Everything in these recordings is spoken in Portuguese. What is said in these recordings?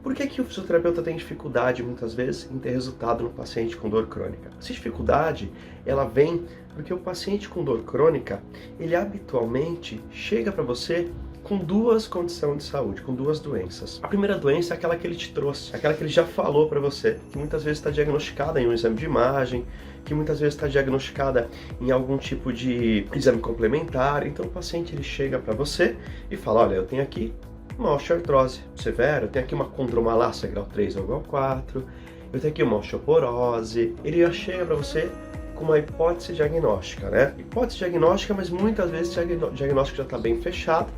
Por que o fisioterapeuta tem dificuldade, muitas vezes, em ter resultado no paciente com dor crônica? Essa dificuldade, ela vem porque o paciente com dor crônica, ele habitualmente chega para você com duas condições de saúde, com duas doenças. A primeira doença é aquela que ele te trouxe, aquela que ele já falou para você, que muitas vezes está diagnosticada em um exame de imagem, que muitas vezes está diagnosticada em algum tipo de exame complementar. Então o paciente ele chega para você e fala, olha, eu tenho aqui uma osteoartrose severa, eu tenho aqui uma condromalácia grau 3 ou grau 4, eu tenho aqui uma osteoporose. Ele já chega para você com uma hipótese diagnóstica, né? Hipótese diagnóstica, mas muitas vezes o diagnóstico já está bem fechado,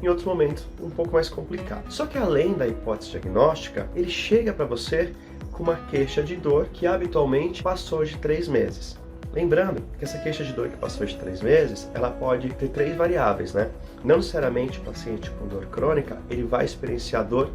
em outros momentos um pouco mais complicado. Só que além da hipótese diagnóstica, ele chega para você com uma queixa de dor que habitualmente passou de 3 meses. Lembrando que essa queixa de dor que passou de 3 meses, ela pode ter 3 variáveis, né? Não necessariamente o paciente com dor crônica, ele vai experienciar dor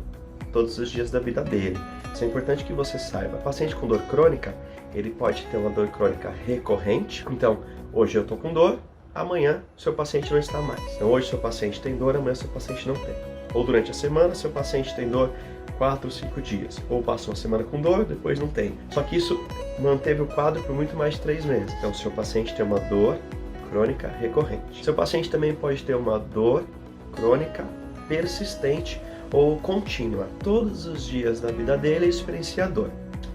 todos os dias da vida dele. Isso é importante que você saiba. O paciente com dor crônica, ele pode ter uma dor crônica recorrente. Então, hoje eu estou com dor, amanhã seu paciente não está mais. Então, hoje seu paciente tem dor, amanhã seu paciente não tem. Ou durante a semana, seu paciente tem dor 4 ou 5 dias. Ou passa uma semana com dor, depois não tem. Só que isso manteve o quadro por muito mais de 3 meses. Então, seu paciente tem uma dor crônica recorrente. Seu paciente também pode ter uma dor crônica persistente ou contínua. Todos os dias da vida dele ele experiencia dor.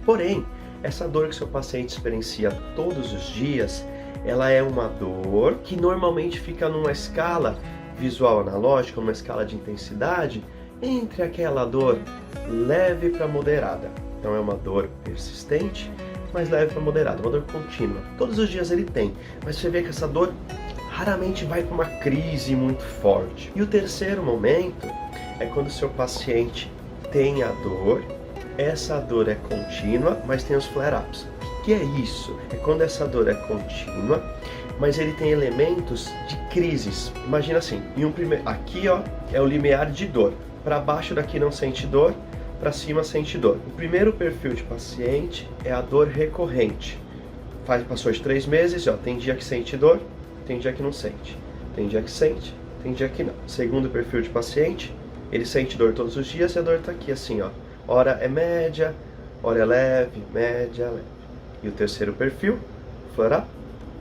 Porém, essa dor que seu paciente experiencia todos os dias, ela é uma dor que normalmente fica numa escala visual analógica, numa escala de intensidade, entre aquela dor leve para moderada. Então é uma dor persistente, mas leve para moderada, uma dor contínua. Todos os dias ele tem, mas você vê que essa dor raramente vai para uma crise muito forte. E o terceiro momento é quando o seu paciente tem a dor, essa dor é contínua, mas tem os flare-ups. O que é isso? É quando essa dor é contínua, mas ele tem elementos de crises. Imagina assim, aqui ó, é o limiar de dor. Para baixo daqui não sente dor, para cima sente dor. O primeiro perfil de paciente é a dor recorrente. Passou de 3 meses, ó, tem dia que sente dor, tem dia que não sente. Tem dia que sente, tem dia que não. Segundo perfil de paciente, ele sente dor todos os dias e a dor está aqui assim, ó. Hora é média, hora é leve, média, leve. E o terceiro perfil, flare-up,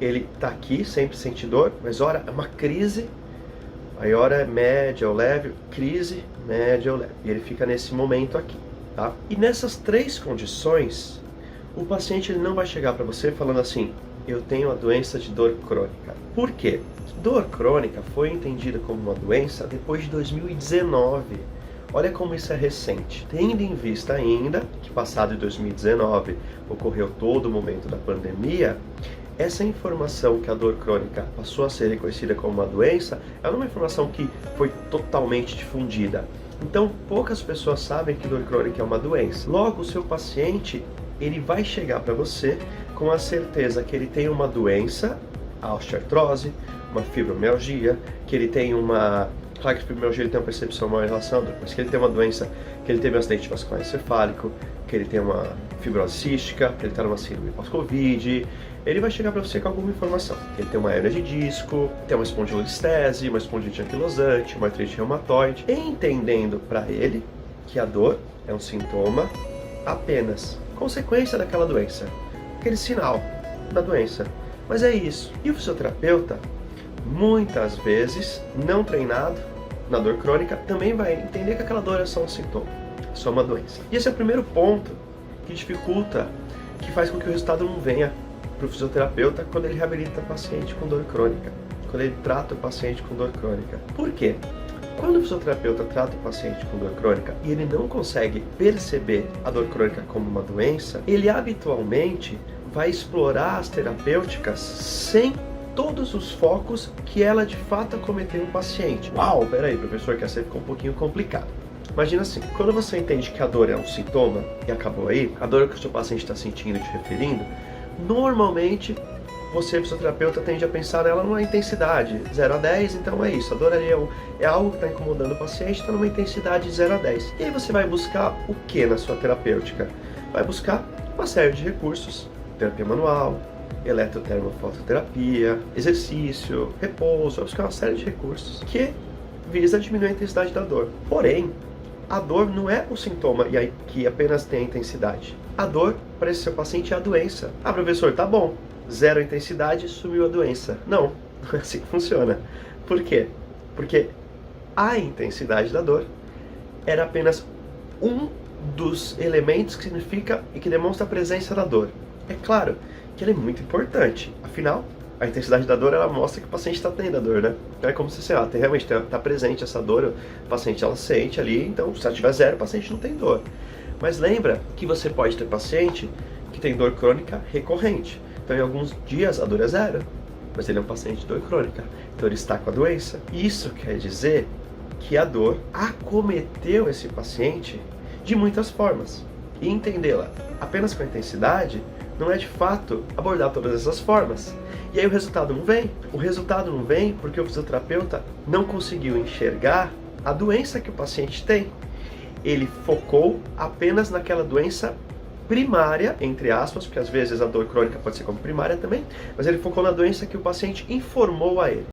ele está aqui, sempre sente dor, mas hora é uma crise, aí hora é média ou leve, crise, média ou leve. E ele fica nesse momento aqui, tá? E nessas 3 condições, o paciente ele não vai chegar para você falando assim, eu tenho a doença de dor crônica. Por quê? Dor crônica foi entendida como uma doença depois de 2019. Olha como isso é recente. Tendo em vista ainda que passado de 2019 ocorreu todo o momento da pandemia, essa informação que a dor crônica passou a ser reconhecida como uma doença, é uma informação que foi totalmente difundida. Então, poucas pessoas sabem que dor crônica é uma doença. Logo, o seu paciente, ele vai chegar para você com a certeza que ele tem uma doença, a osteoartrose, uma fibromialgia, que ele tem uma... Claro que a fibromialgia ele tem uma percepção maior em relação a dor, mas que ele tem uma doença, que ele teve um acidente vascular encefálico, que ele tem uma fibrose cística, que ele está numa síndrome pós-Covid, ele vai chegar para você com alguma informação. Ele tem uma hérnia de disco, tem uma espondilolistese, uma espondilite anquilosante, uma artrite reumatoide, entendendo para ele que a dor é um sintoma apenas consequência daquela doença, aquele sinal da doença. Mas é isso. E o fisioterapeuta, muitas vezes, não treinado na dor crônica, também vai entender que aquela dor é só um sintoma, só uma doença. E esse é o primeiro ponto que dificulta, que faz com que o resultado não venha para o fisioterapeuta quando ele reabilita o paciente com dor crônica, quando ele trata o paciente com dor crônica. Por quê? Quando o fisioterapeuta trata o paciente com dor crônica e ele não consegue perceber a dor crônica como uma doença, ele habitualmente vai explorar as terapêuticas sem todos os focos que ela de fato acometeu no paciente. Uau, peraí, professor, que essa ficou um pouquinho complicado. Imagina assim, quando você entende que a dor é um sintoma e acabou aí, a dor que o seu paciente está sentindo e te referindo, normalmente você, fisioterapeuta, tende a pensar nela numa intensidade 0 a 10, então é isso, a dor ali é algo que está incomodando o paciente, está numa intensidade de 0 a 10. E aí você vai buscar o que na sua terapêutica? Vai buscar uma série de recursos, terapia manual, eletrotermofototerapia, exercício, repouso, vai buscar uma série de recursos que visa diminuir a intensidade da dor. Porém, a dor não é um sintoma e aí que apenas tem a intensidade. A dor, para esse seu paciente, é a doença. Ah, professor, tá bom. Zero intensidade, sumiu a doença. Não, não é assim que funciona. Por quê? Porque a intensidade da dor era apenas um dos elementos que significa e que demonstra a presença da dor. É claro que ela é muito importante. Afinal, a intensidade da dor, ela mostra que o paciente está tendo a dor, né? Então é como se, sei lá, realmente está presente essa dor, o paciente ela sente ali, então se ela tiver zero, o paciente não tem dor. Mas lembra que você pode ter paciente que tem dor crônica recorrente. Então em alguns dias a dor é zero, mas ele é um paciente de dor crônica, então ele está com a doença. Isso quer dizer que a dor acometeu esse paciente de muitas formas. E entendê-la apenas com a intensidade não é de fato abordar todas essas formas. E aí o resultado não vem. O resultado não vem porque o fisioterapeuta não conseguiu enxergar a doença que o paciente tem. Ele focou apenas naquela doença primária, entre aspas, porque às vezes a dor crônica pode ser como primária também, mas ele focou na doença que o paciente informou a ele.